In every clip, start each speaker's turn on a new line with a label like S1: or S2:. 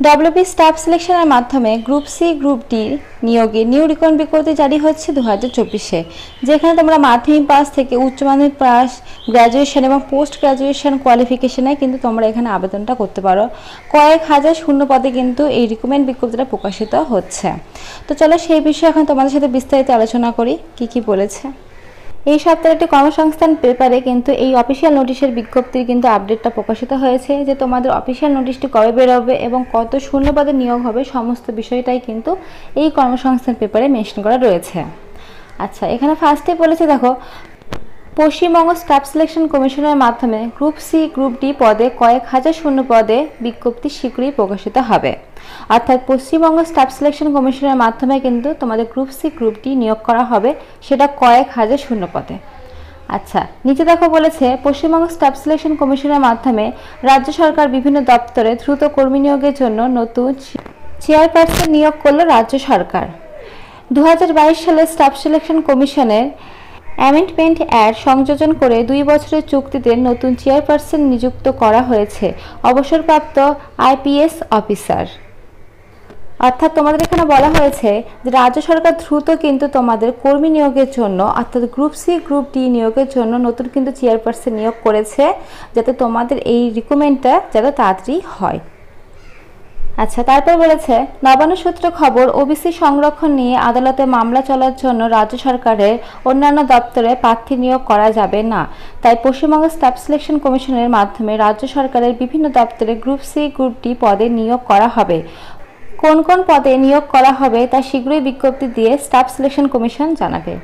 S1: WB staff সিলেকশনের মাধ্যমে group C group D নিয়োগে new recruitment বিজ্ঞপ্তি জারি হচ্ছে 2024-এ, যেখানে তোমরা মাধ্যমিক পাস থেকে উচ্চ মাধ্যমিক পাস, গ্র্যাজুয়েশন এবং পোস্ট গ্র্যাজুয়েশন কোয়ালিফিকেশনে কিন্তু তোমরা এখানে আবেদনটা করতে পারো। কয়েক হাজার শূন্য পদে কিন্তু এই রিক্রুটমেন্ট বিজ্ঞপ্তিটা প্রকাশিত হচ্ছে। তো চলো সেই বিষয়ে এখন তোমাদের সাথে বিস্তারিত আলোচনা করি কি বলেছে। এই সপ্তাহে একটি কর্মসংস্থান পেপারে কিন্তু এই অফিসিয়াল নোটিশের বিজ্ঞপ্তির কিন্তু আপডেটটা প্রকাশিত হয়েছে যে তোমাদের অফিসিয়াল নোটিশটি কবে বেরোবে এবং কত শূন্যপদে নিয়োগ হবে সমস্ত বিষয়টাই কিন্তু এই কর্মসংস্থান পেপারে মেনশন করা রয়েছে। আচ্ছা, এখানে ফার্স্টে বলেছে দেখো, পশ্চিমবঙ্গ স্টাফ সিলেকশন কমিশনের মাধ্যমে গ্রুপ সি গ্রুপ ডি পদে কয়েক হাজার শূন্য পদে বিজ্ঞপ্তি শীঘ্রই প্রকাশিত হবে। অর্থাৎ পশ্চিমবঙ্গ স্টাফ সিলেকশন কমিশনের মাধ্যমে কিন্তু তোমাদের গ্রুপ সি গ্রুপ ডি নিয়োগ করা হবে, সেটা কয়েক হাজার শূন্য পদে। আচ্ছা, নিচে দেখো বলেছে পশ্চিমবঙ্গ স্টাফ সিলেকশন কমিশনের মাধ্যমে রাজ্য সরকার বিভিন্ন দপ্তরে দ্রুত কর্মী নিয়োগের জন্য নতুন চেয়ারপারসন নিয়োগ করল রাজ্য সরকার। 2022 সালে স্টাফ সিলেকশন কমিশনের অ্যামেন্ডমেন্ট অ্যাড সংযোজন করে 2 বছরের চুক্তিতে নতুন চেয়ারপারসন নিযুক্ত করা হয়েছে অবসরপ্রাপ্ত আইপিএস অফিসার। অর্থাৎ তোমাদের এখানে বলা হয়েছে যে রাজ্য সরকার দ্রুত কিন্তু তোমাদের কর্মী নিয়োগের জন্য অর্থাৎ গ্রুপ সি গ্রুপ ডি নিয়োগের জন্য নতুন কিন্তু চেয়ারপারসন নিয়োগ করেছে, যাতে তোমাদের এই রিক্রুটমেন্টটা যাতে তাড়াতাড়ি হয়। আচ্ছা, তারপর বলেছে নবান্ন সূত্রে খবর, ওবিসি সংরক্ষণ নিয়ে আদালতে মামলা চলার জন্য রাজ্য সরকারের অন্যান্য দপ্তরে প্রার্থী নিয়োগ করা যাবে না। তাই পশ্চিমবঙ্গ স্টাফ সিলেকশন কমিশনের মাধ্যমে রাজ্য সরকারের বিভিন্ন দপ্তরে গ্রুপ সি গ্রুপ ডি পদে নিয়োগ করা হবে। কোন কোন পদে নিয়োগ করা হবে তা শীঘ্রই বিজ্ঞপ্তি দিয়ে স্টাফ সিলেকশন কমিশন জানাবে।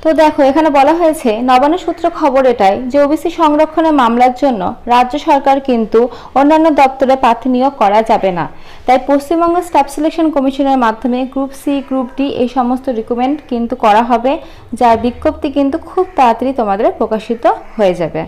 S1: তো দেখো, এখানে বলা হয়েছে নবান্ন সূত্র খবর এটাই যে ওবিসি সংরক্ষণের মামলার জন্য রাজ্য সরকার কিন্তু অন্যান্য দপ্তরে প্রার্থী নিয়োগ করা যাবে না। তাই পশ্চিমবঙ্গ স্টাফ সিলেকশন কমিশনের মাধ্যমে গ্রুপ সি গ্রুপ ডি এই সমস্ত রিক্রুটমেন্ট কিন্তু করা হবে, যার বিজ্ঞপ্তি কিন্তু খুব তাড়াতাড়ি তোমাদের প্রকাশিত হয়ে যাবে।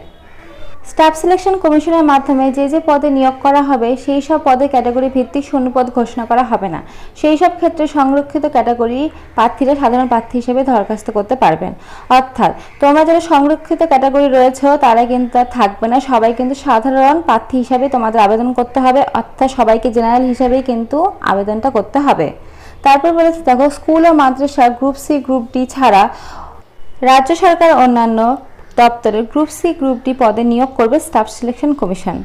S1: স্টাফ সিলেকশন কমিশনের মাধ্যমে যে পদে নিয়োগ করা হবে সেই সব পদে ক্যাটাগরি ভিত্তিক শূন্যপদ ঘোষণা করা হবে না। সেই সব ক্ষেত্রে সংরক্ষিত ক্যাটাগরি প্রার্থীরা সাধারণ প্রার্থী হিসেবে দরখাস্ত করতে পারবেন। অর্থাৎ তোমরা যারা সংরক্ষিত ক্যাটাগরি রয়েছে তারা কিন্তু আর থাকবে না, সবাই কিন্তু সাধারণ প্রার্থী হিসাবে তোমাদের আবেদন করতে হবে। অর্থাৎ সবাইকে জেনারেল হিসাবেই কিন্তু আবেদনটা করতে হবে। তারপর বলেছে দেখো, স্কুল ও মাদ্রাসা গ্রুপ সি গ্রুপ ডি ছাড়া রাজ্য সরকার অন্যান্য দপ্তরে গ্রুপ সি গ্রুপ ডি পদে নিয়োগ করবে স্টাফ সিলেকশন কমিশন।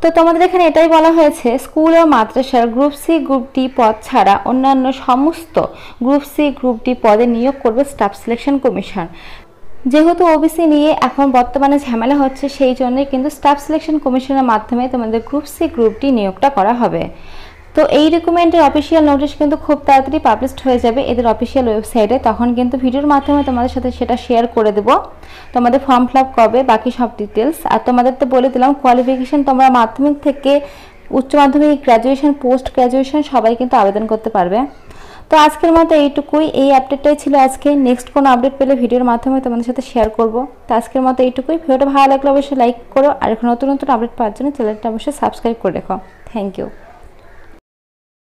S1: তো তোমাদের এখানে এটাই বলা হয়েছে, স্কুল ও মাদ্রাসার গ্রুপ সি গ্রুপ ডি পদ ছাড়া অন্যান্য সমস্ত গ্রুপ সি গ্রুপ ডি পদে নিয়োগ করবে স্টাফ সিলেকশন কমিশন। যেহেতু ওবিসি নিয়ে এখন বর্তমানে ঝামেলা হচ্ছে, সেই জন্যই কিন্তু স্টাফ সিলেকশন কমিশনের মাধ্যমে তোমাদের গ্রুপ সি গ্রুপ ডি নিয়োগটা করা হবে। তো এই রিক্রুটমেন্টের অফিসিয়াল নোটিশ কিন্তু খুব তাড়াতাড়ি পাবলিশড হয়ে যাবে এদের অফিসিয়াল ওয়েবসাইটে। তখন কিন্তু ভিডিওর মাধ্যমে তোমাদের সাথে সেটা শেয়ার করে দেবো, তোমাদের ফর্ম ফিল আপ কবে, বাকি সব ডিটেলস। আর তোমাদের তো বলে দিলাম কোয়ালিফিকেশন তোমরা মাধ্যমিক থেকে উচ্চ মাধ্যমিক, গ্র্যাজুয়েশন, পোস্ট গ্র্যাজুয়েশন সবাই কিন্তু আবেদন করতে পারবে। তো আজকের মতো এইটুকুই, এই আপডেটটাই ছিল আজকে। নেক্সট কোনো আপডেট পেলে ভিডিওর মাধ্যমে তোমাদের সাথে শেয়ার করব। তো আজকের মতো এইটুকুই। ভিডিওটা ভালো লাগলে অবশ্যই লাইক করো, আর এখন নতুন নতুন আপডেট পাওয়ার জন্য চ্যানেলটা অবশ্যই সাবস্ক্রাইব করে রেখো। Thank you.